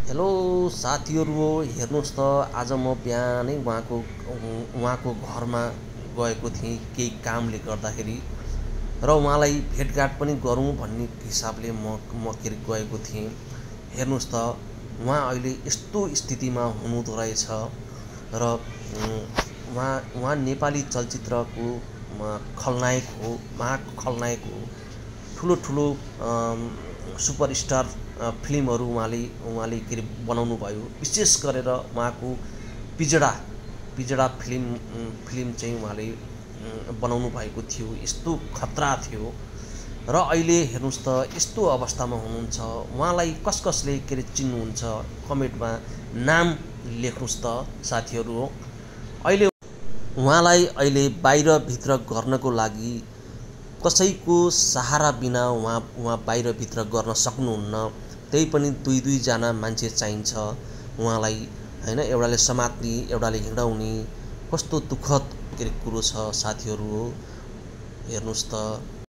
Hello साथीहरू हो हेर्नुहोस् त आज म बिहानै उहाँको घरमा गएको थिएँ केही कामले गर्दाखेरि र उहाँलाई भेटघाट पनि गरौँ भन्ने हिसाबले म के अरे गएको थिएँ। हेर्नुहोस् त उहाँ अहिले यस्तो स्थितिमा हुनुहुँदो रहेछ र उहाँ नेपाली चलचित्रको खलनायक हो, महाखलनायक हो। ठुलो ठुलो सुपरस्टार फिल्महरू उहाँले के अरे बनाउनु भयो। विशेष गरेर उहाँको पिजडा पिजडा फिल्म चाहिँ उहाँले बनाउनु भएको थियो। यस्तो खतरा थियो र अहिले हेर्नुहोस् त यस्तो अवस्थामा हुनुहुन्छ। उहाँलाई कसले के अरे चिन्नुहुन्छ कमेन्टमा नाम लेख्नुहोस् त साथीहरू हो। अहिले उहाँलाई अहिले बाहिरभित्र गर्नको लागि कसैको सहारा बिना उहाँ बाहिरभित्र गर्न सक्नुहुन्न। त्यही पनि दुई दुईजना मान्छे चाहिन्छ उहाँलाई, होइन, एउटाले समात्ने एउटाले हिँडाउने। कस्तो दुःखद के अरे कुरो छ साथीहरू हो। हेर्नुहोस् त।